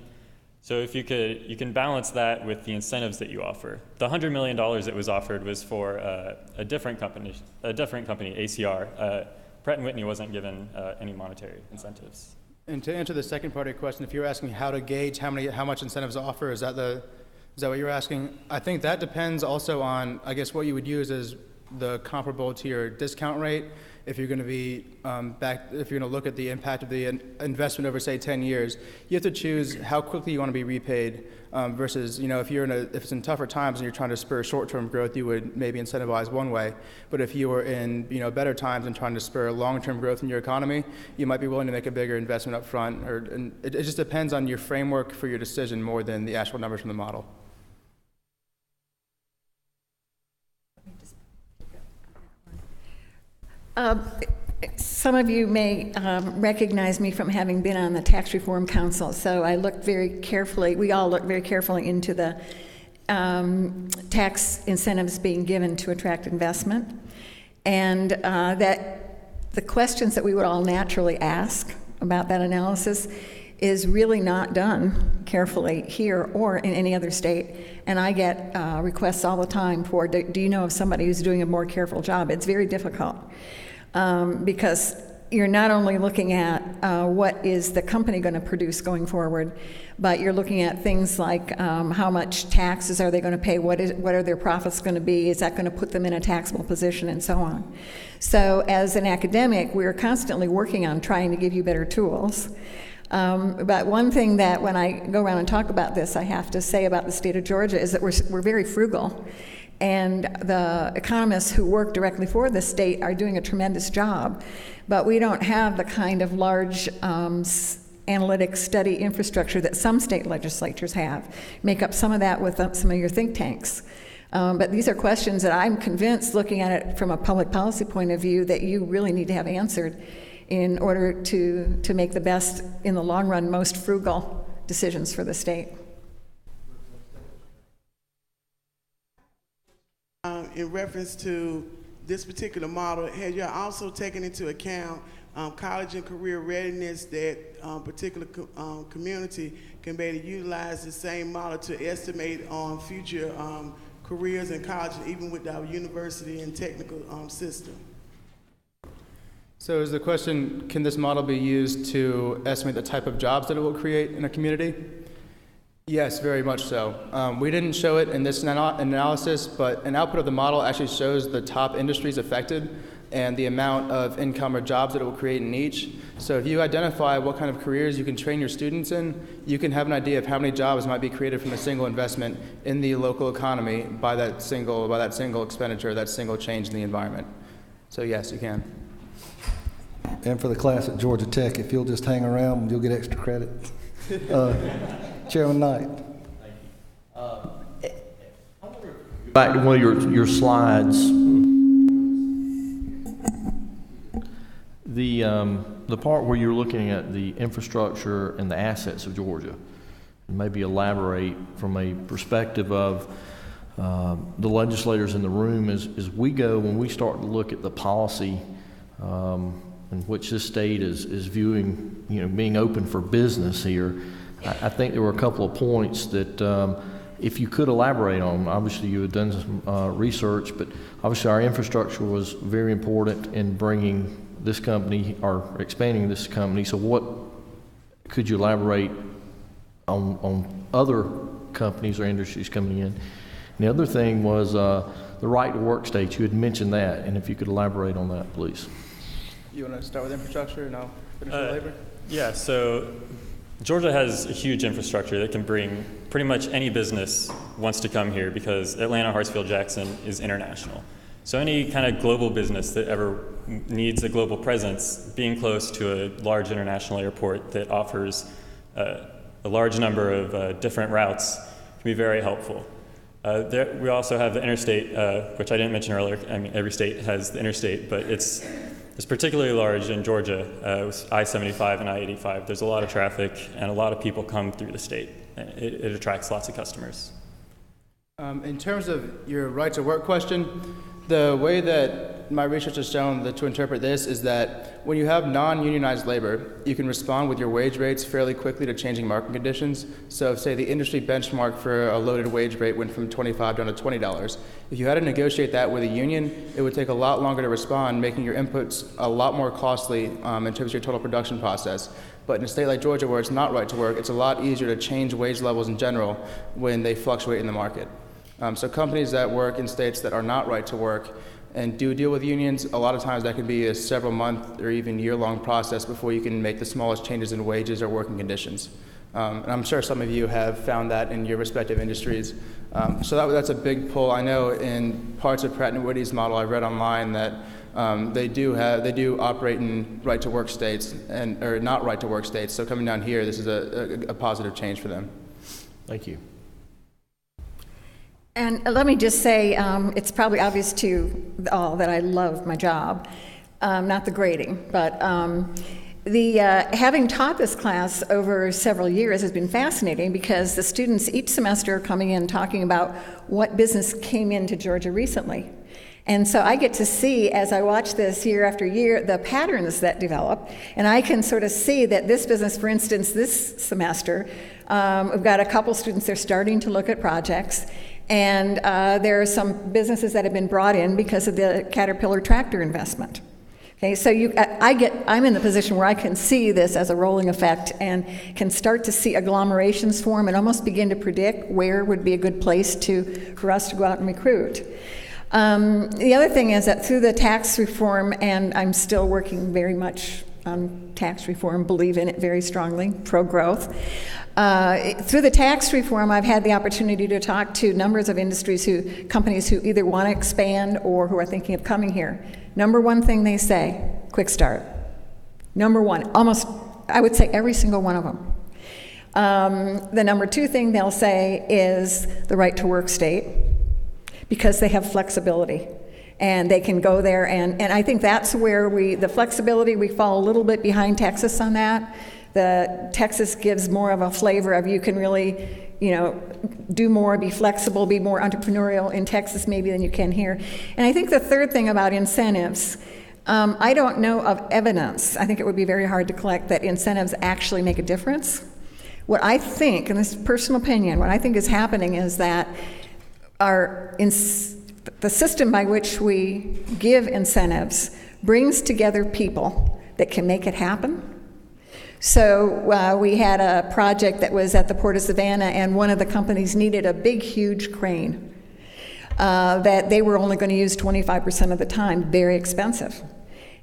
So if you can balance that with the incentives that you offer. The $100 million that was offered was for a different company, ACR. Pratt & Whitney wasn't given any monetary incentives. and to answer the second part of your question, if you're asking how to gauge how much incentives to offer, is that what you're asking? I think that depends also on, I guess, what you would use as the comparable to your discount rate. If you're going to be if you're going to look at the impact of the investment over, say, 10 years, you have to choose how quickly you want to be repaid versus, if it's in tougher times and you're trying to spur short-term growth, you would maybe incentivize one way. But if you were in, better times and trying to spur long-term growth in your economy, you might be willing to make a bigger investment up front. And it just depends on your framework for your decision more than the actual numbers from the model. Some of you may recognize me from having been on the Tax Reform Council, so I looked very carefully, we all looked very carefully into the tax incentives being given to attract investment, and that the questions that we would all naturally ask about that analysis is really not done carefully here or in any other state. And I get requests all the time for, do you know of somebody who's doing a more careful job? It's very difficult because you're not only looking at what is the company going to produce going forward, but you're looking at things like how much taxes are they going to pay, what are their profits going to be, is that going to put them in a taxable position, and so on. So as an academic, we're constantly working on trying to give you better tools. But one thing that when I go around and talk about this, I have to say about the state of Georgia is that we're very frugal. And the economists who work directly for the state are doing a tremendous job. But we don't have the kind of large analytic study infrastructure that some state legislatures have. Make up some of that with some of your think tanks. But these are questions that I'm convinced, looking at it from a public policy point of view, that you really need to have answered in order to make the best, in the long run, most frugal decisions for the state. In reference to this particular model, have you also taken into account college and career readiness, that particular community can be able to utilize the same model to estimate on future careers in college, even with our university and technical system? So is the question, can this model be used to estimate the type of jobs that it will create in a community? Yes, very much so. We didn't show it in this analysis, but an output of the model actually shows the top industries affected and the amount of income or jobs that it will create in each. So if you identify what kind of careers you can train your students in, you can have an idea of how many jobs might be created from a single investment in the local economy by that single expenditure, that single change in the environment. So yes, you can. And for the class at Georgia Tech, if you'll just hang around, you'll get extra credit. Chairman Knight. Back to one of your slides. The part where you're looking at the infrastructure and the assets of Georgia, and maybe elaborate from a perspective of the legislators in the room as we go, when we start to look at the policy in which this state is viewing, being open for business here. I think there were a couple of points that if you could elaborate on. Obviously you had done some research, but obviously our infrastructure was very important in bringing this company or expanding this company. So what could you elaborate on other companies or industries coming in? And the other thing was the right to work states. You had mentioned that, and if you could elaborate on that, please. You want to start with infrastructure and I'll finish with labor? Yeah, so Georgia has a huge infrastructure that can bring pretty much any business wants to come here because Atlanta Hartsfield-Jackson is international. So any kind of global business that ever needs a global presence, being close to a large international airport that offers a large number of different routes can be very helpful. We also have the interstate, which I didn't mention earlier. I mean, every state has the interstate, but it's particularly large in Georgia with I-75 and I-85. There's a lot of traffic and a lot of people come through the state. It attracts lots of customers. In terms of your right to work question, the way that my research has shown to interpret this is that when you have non-unionized labor, you can respond with your wage rates fairly quickly to changing market conditions. So if, say, the industry benchmark for a loaded wage rate went from $25 down to $20, if you had to negotiate that with a union, it would take a lot longer to respond, making your inputs a lot more costly in terms of your total production process. But in a state like Georgia where it's not right to work, it's a lot easier to change wage levels in general when they fluctuate in the market. So companies that work in states that are not right to work and do deal with unions, a lot of times that can be a several month or even year-long process before you can make the smallest changes in wages or working conditions. And I'm sure some of you have found that in your respective industries. So that's a big pull. I know in parts of Pratt & Whitney's model I've read online that they do operate in right-to-work states or not right-to-work states. So coming down here, this is a positive change for them. Thank you. And let me just say, it's probably obvious to all that I love my job, not the grading, but having taught this class over several years has been fascinating because the students each semester are coming in talking about what business came into Georgia recently. And so I get to see, as I watch this year after year, the patterns that develop, and I can sort of see that this business, for instance, this semester, we've got a couple students that are starting to look at projects, and there are some businesses that have been brought in because of the Caterpillar tractor investment. Okay, so I'm in the position where I can see this as a rolling effect and can start to see agglomerations form and almost begin to predict where would be a good place for us to go out and recruit. The other thing is that through the tax reform, and I'm still working very much on tax reform, believe in it very strongly, pro-growth. Through the tax reform, I've had the opportunity to talk to numbers of companies who either want to expand or who are thinking of coming here. Number one thing they say, quick start. Number one, almost, I would say every single one of them. The number two thing they'll say is the right to work state, because they have flexibility. And they can go there, and I think that's where the flexibility, we fall a little bit behind Texas on that. Texas gives more of a flavor of you can really, do more, be flexible, be more entrepreneurial in Texas maybe than you can here. And I think the third thing about incentives, I don't know of evidence, I think it would be very hard to collect, that incentives actually make a difference. What I think, and this is personal opinion, what I think is happening is that the system by which we give incentives brings together people that can make it happen. So we had a project that was at the Port of Savannah, and one of the companies needed a big, huge crane that they were only going to use 25% of the time, very expensive.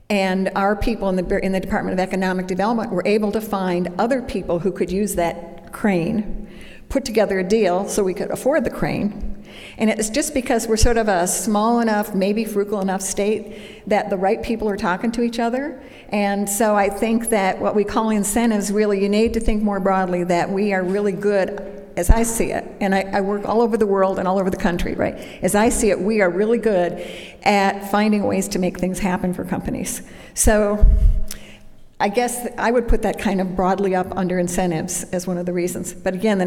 And our people in the Department of Economic Development were able to find other people who could use that crane, put together a deal so we could afford the crane. And it's just because we're sort of a small enough, maybe frugal enough state that the right people are talking to each other. And so I think that what we call incentives, really, you need to think more broadly that we are really good, as I see it, and I work all over the world and all over the country, right? As I see it, we are really good at finding ways to make things happen for companies. So I guess I would put that kind of broadly up under incentives as one of the reasons. But again,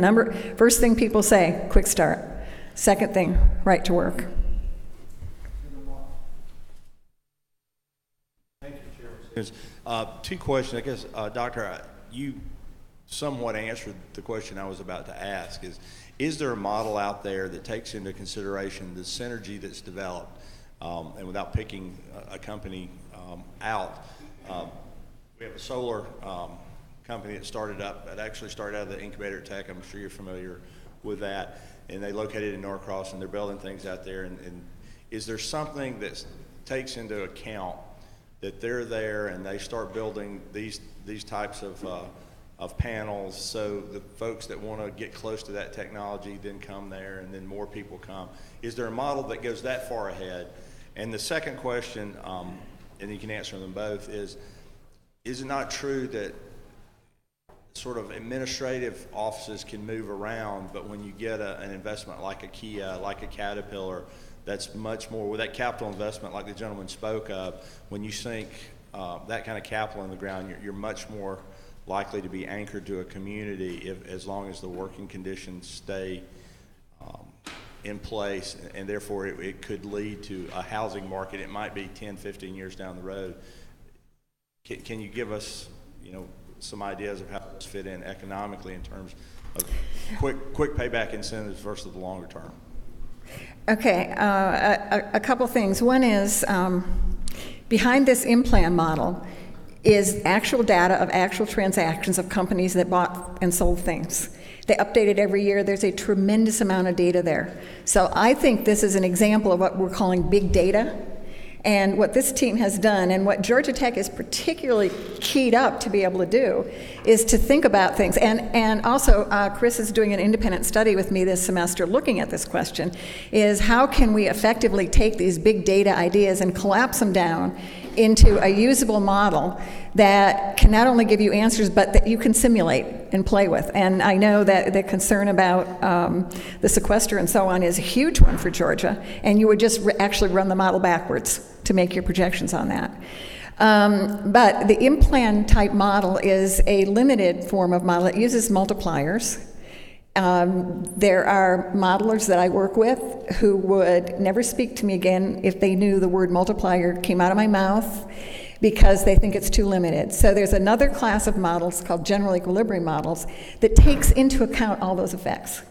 first thing people say, quick start. Second thing, right to work. Thank you, Chairman. Two questions. I guess, Doctor, you somewhat answered the question I was about to ask. Is there a model out there that takes into consideration the synergy that's developed, and without picking a company out, we have a solar company that actually started out of the incubator at Tech. I'm sure you're familiar with that. And they located in Norcross, and they're building things out there. And is there something that takes into account that they're there and they start building these types of panels, so the folks that want to get close to that technology then come there, and then more people come? Is there a model that goes that far ahead? And the second question, and you can answer them both, is it not true that sort of administrative offices can move around, but when you get an investment like a Kia, like a Caterpillar, that's much more, with that capital investment like the gentleman spoke of, when you sink that kind of capital in the ground, you're much more likely to be anchored to a community as long as the working conditions stay in place, and therefore it could lead to a housing market. It might be 10, 15 years down the road. Can you give us, some ideas of how this fit in economically in terms of quick payback incentives versus the longer term? Okay, a couple things. One is behind this in-plan model is actual data of actual transactions of companies that bought and sold things. They update it every year. There's a tremendous amount of data there. So I think this is an example of what we're calling big data. And what this team has done, and what Georgia Tech is particularly keyed up to be able to do, is to think about things. And also, Chris is doing an independent study with me this semester looking at this question, is how can we effectively take these big data ideas and collapse them down into a usable model that can not only give you answers, but that you can simulate and play with. And I know that the concern about the sequester and so on is a huge one for Georgia, and you would just actually run the model backwards to make your projections on that. But the in-plan type model is a limited form of model. It uses multipliers. There are modelers that I work with who would never speak to me again if they knew the word multiplier came out of my mouth, because they think it's too limited. So there's another class of models called general equilibrium models that takes into account all those effects.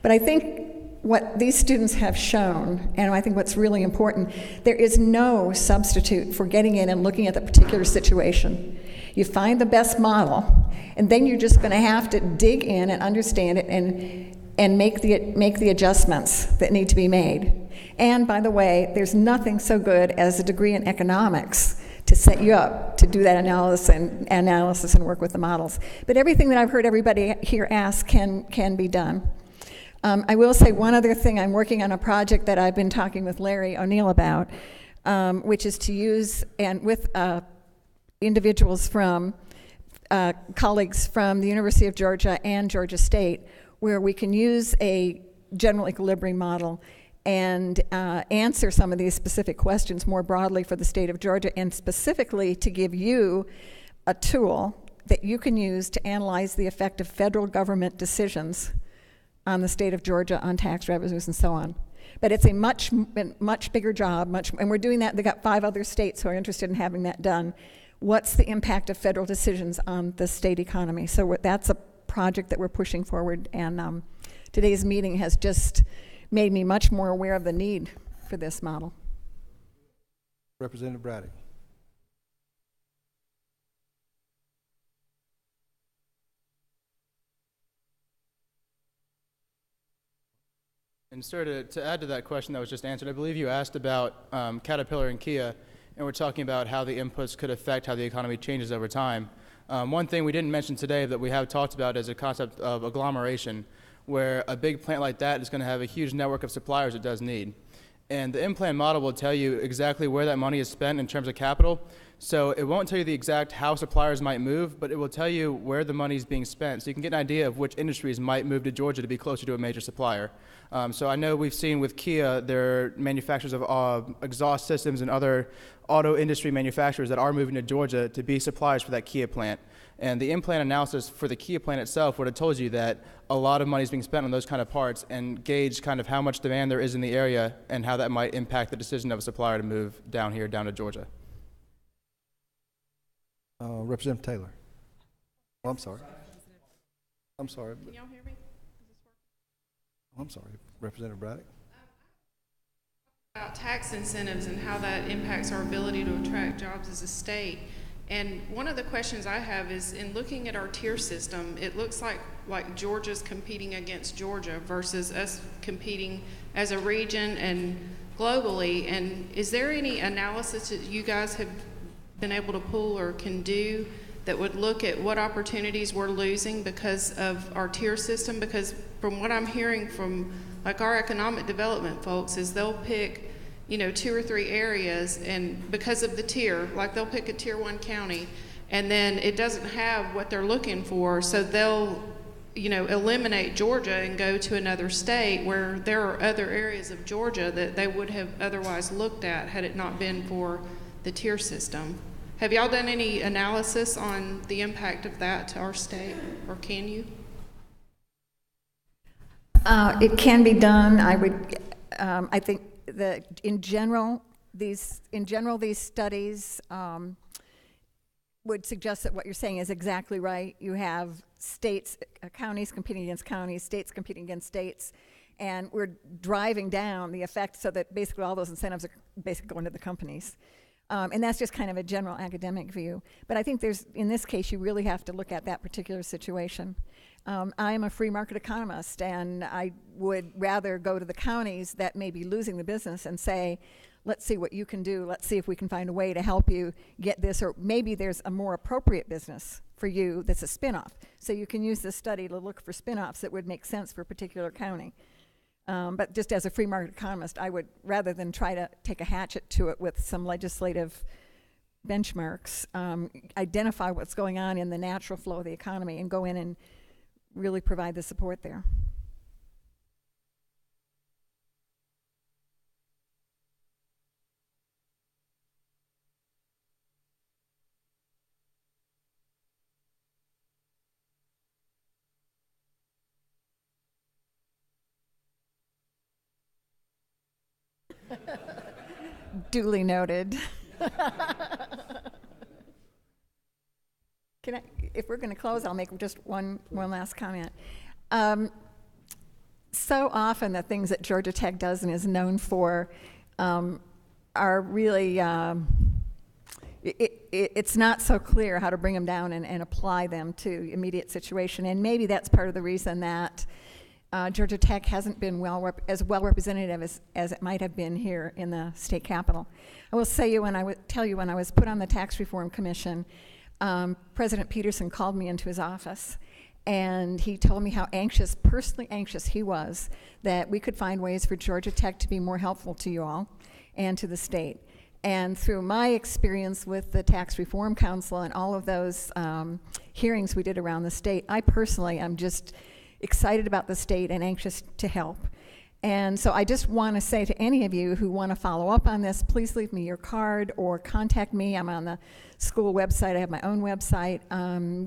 But I think what these students have shown, and I think what's really important, there is no substitute for getting in and looking at the particular situation. You find the best model, and then you're just going to have to dig in and understand it and make the adjustments that need to be made. And by the way, there's nothing so good as a degree in economics to set you up to do that analysis and work with the models. But everything that I've heard everybody here ask can be done. I will say one other thing. I'm working on a project that I've been talking with Larry O'Neill about, which is to use, and with individuals from, colleagues from the University of Georgia and Georgia State, where we can use a general equilibrium model and answer some of these specific questions more broadly for the state of Georgia, and specifically to give you a tool that you can use to analyze the effect of federal government decisions on the state of Georgia on tax revenues and so on. But it's a much bigger job, and we're doing that. They've got 5 other states who are interested in having that done. What's the impact of federal decisions on the state economy? So that's a project that we're pushing forward, and today's meeting has just made me much more aware of the need for this model. Representative Braddock. And sir, to add to that question that was just answered, I believe you asked about Caterpillar and Kia, and we're talking about how the inputs could affect how the economy changes over time. One thing we didn't mention today that we have talked about is a concept of agglomeration, where a big plant like that is going to have a huge network of suppliers it does need. And the in-plan model will tell you exactly where that money is spent in terms of capital. So it won't tell you the exact how suppliers might move, but it will tell you where the money is being spent. So you can get an idea of which industries might move to Georgia to be closer to a major supplier. So I know we've seen with Kia, they're manufacturers of exhaust systems and other auto industry manufacturers that are moving to Georgia to be suppliers for that Kia plant. And the in-plan analysis for the Kia plant itself would have told you that a lot of money is being spent on those kind of parts and gauge kind of how much demand there is in the area and how that might impact the decision of a supplier to move down here, down to Georgia. Representative Taylor. Oh, I'm sorry. I'm sorry. Can y'all hear me? I'm sorry. Representative Braddock. About tax incentives and how that impacts our ability to attract jobs as a state. And one of the questions I have is, in looking at our tier system, it looks like Georgia's competing against Georgia versus us competing as a region and globally. And is there any analysis that you guys have been able to pull or can do that would look at what opportunities we're losing because of our tier system? Because from what I'm hearing from like our economic development folks is they'll pick, you know, 2 or 3 areas, and because of the tier, like they'll pick a tier 1 county and then it doesn't have what they're looking for, so they'll, you know, eliminate Georgia and go to another state where there are other areas of Georgia that they would have otherwise looked at had it not been for the tier system. Have y'all done any analysis on the impact of that to our state, or can you? It can be done. I think that in general these studies would suggest that what you're saying is exactly right. You have states, counties competing against counties, states competing against states, and we're driving down the effect so that basically all those incentives are basically going to the companies. And that's just kind of a general academic view. But I think in this case, you really have to look at that particular situation. I'm a free market economist, and I would rather go to the counties that may be losing the business and say, let's see what you can do. Let's see if we can find a way to help you get this, or maybe there's a more appropriate business for you that's a spinoff. So you can use this study to look for spinoffs that would make sense for a particular county. But just as a free market economist, I would, rather than try to take a hatchet to it with some legislative benchmarks, identify what's going on in the natural flow of the economy and go in and really provide the support there. Duly noted. If we're going to close, I'll make just one last comment. So often the things that Georgia Tech does and is known for are really, it's not so clear how to bring them down and apply them to immediate situation. And maybe that's part of the reason that Georgia Tech hasn't been as well representative as it might have been here in the state capitol. I will say when I was put on the Tax Reform Commission, President Peterson called me into his office, and he told me how personally anxious he was that we could find ways for Georgia Tech to be more helpful to you all and to the state. And through my experience with the Tax Reform Council and all of those hearings we did around the state, I personally am just excited about the state and anxious to help. And so I just want to say to any of you who want to follow up on this, please leave me your card or contact me. I'm on the school website. I have my own website.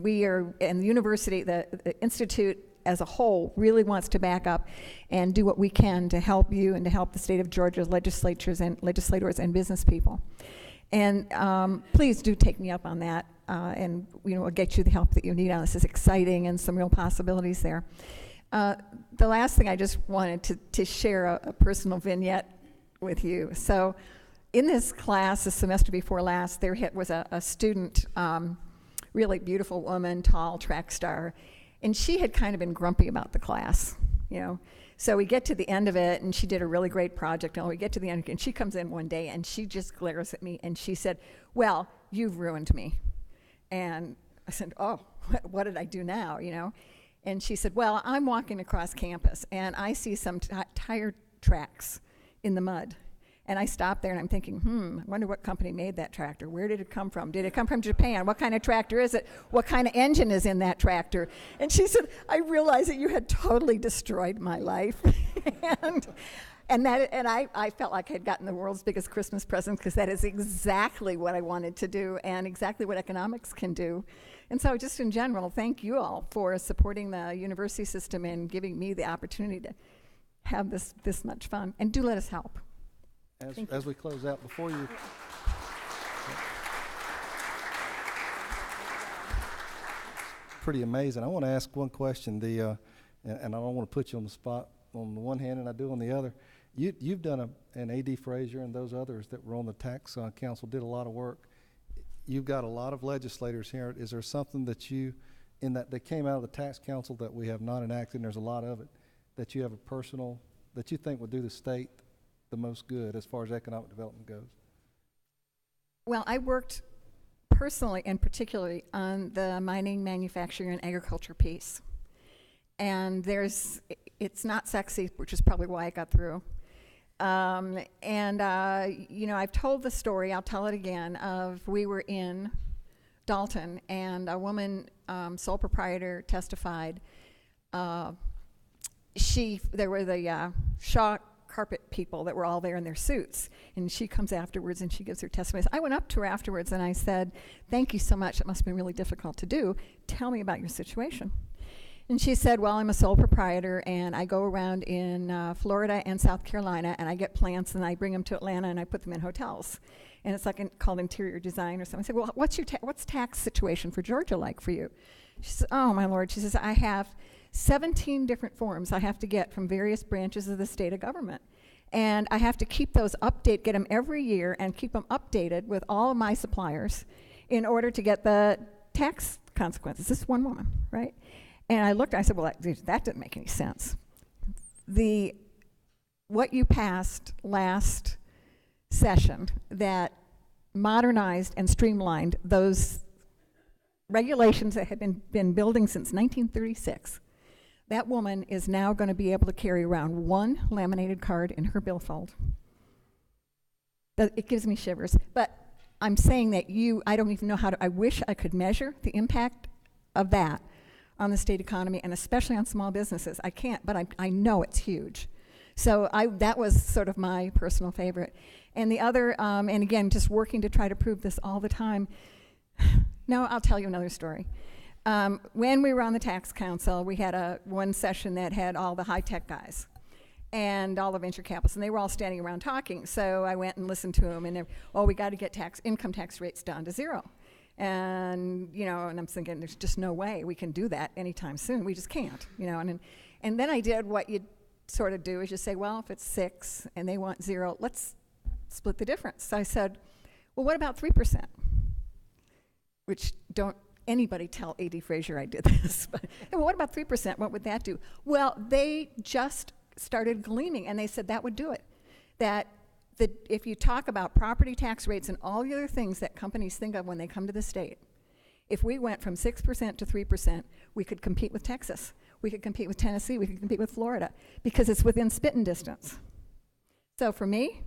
We are, and the university, the institute as a whole really wants to back up and do what we can to help you and to help the state of Georgia's legislators and business people. And please do take me up on that, and we'll get you the help that you need on this. It's exciting and some real possibilities there. The last thing I just wanted to share a personal vignette with you. So in this class, the semester before last, there was a student, really beautiful woman, tall track star, and she had kind of been grumpy about the class, So we get to the end of it, and she did a really great project, and we get to the end, and she comes in one day, and she just glares at me, and she said, well, you've ruined me. And I said, oh, what did I do now, you know? And she said, well, I'm walking across campus, and I see some tire tracks in the mud. And I stopped there, and I'm thinking, I wonder what company made that tractor. Where did it come from? Did it come from Japan? What kind of tractor is it? What kind of engine is in that tractor? And she said, I realized that you had totally destroyed my life. and I felt like I had gotten the world's biggest Christmas present, because that is exactly what I wanted to do and exactly what economics can do. And so just in general, thank you all for supporting the university system and giving me the opportunity to have this much fun. And do let us help. As we close out, before you... Pretty amazing. I want to ask one question, and I don't want to put you on the spot on the one hand and I do on the other. You've done and A.D. Frazier and those others that were on the tax council did a lot of work. You've got a lot of legislators here. Is there something that that came out of the tax council that we have not enacted, and there's a lot of it, that you have a personal, that you think would do the state the most good as far as economic development goes? Well, I worked personally and particularly on the mining, manufacturing, and agriculture piece. And it's not sexy, which is probably why I got through. I've told the story, I'll tell it again, of we were in Dalton, and a woman, sole proprietor, testified. There were the Shaw carpet people that were all there in their suits, and she comes afterwards and she gives her testimony. I went up to her afterwards and I said, thank you so much, it must have been really difficult to do. Tell me about your situation. And she said, well, I'm a sole proprietor, and I go around in Florida and South Carolina, and I get plants, and I bring them to Atlanta, and I put them in hotels. And it's like called interior design or something. I said, well, what's tax situation for Georgia like for you? She says, oh, my Lord. She says, I have 17 different forms I have to get from various branches of the state of government. And I have to keep those get them every year, and keep them updated with all of my suppliers in order to get the tax consequences. This is one woman, right? And I looked, I said, well, that didn't make any sense. What you passed last session that modernized and streamlined those regulations that had been building since 1936, that woman is now going to be able to carry around one laminated card in her billfold. It gives me shivers. But I'm saying that I don't even know I wish I could measure the impact of that on the state economy, and especially on small businesses. I can't, but I know it's huge. So that was sort of my personal favorite. And the other, and again, just working to try to prove this all the time. No, I'll tell you another story. When we were on the tax council, we had one session that had all the high-tech guys and all the venture capitalists, and they were all standing around talking. So I went and listened to them, and we got to get income tax rates down to 0. And and I'm thinking, there's just no way we can do that anytime soon. We just can't, And then I did what you sort of do, is you say, well, if it's 6 and they want 0, let's split the difference. So I said, well, what about 3%? Which don't anybody tell A.D. Frazier I did this. But well, what about 3%? What would that do? Well, they just started gleaming, and they said that would do it. That if you talk about property tax rates and all the other things that companies think of when they come to the state, if we went from 6% to 3%, we could compete with Texas. We could compete with Tennessee. We could compete with Florida, because it's within spitting distance. So for me,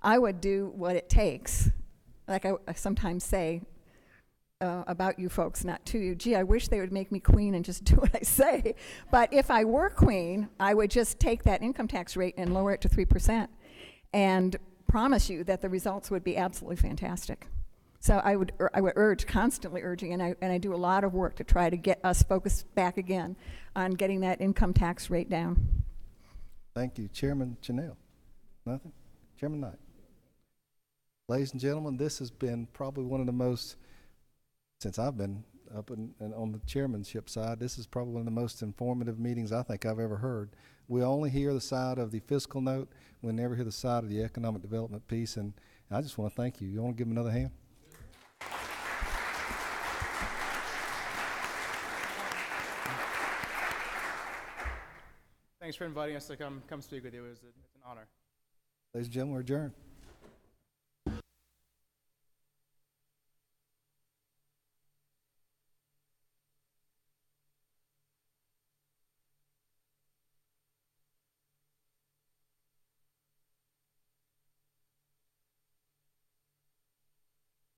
I would do what it takes. Like I sometimes say about you folks, not to you, gee, I wish they would make me queen and just do what I say. But if I were queen, I would just take that income tax rate and lower it to 3%. And promise you that the results would be absolutely fantastic. So I would urge, constantly urging, and I do a lot of work to try to get us focused back again on getting that income tax rate down. Thank you. Chairman Chanel. Nothing? Chairman Knight. Ladies and gentlemen, this has been probably one of the most, since I've been up and on the chairmanship side, this is probably one of the most informative meetings I think I've ever heard. We only hear the side of the fiscal note. We never hear the side of the economic development piece, and I just want to thank you. You want to give him another hand? Thanks, Thanks for inviting us to come speak with you. It's an honor. Ladies and gentlemen, we're adjourned.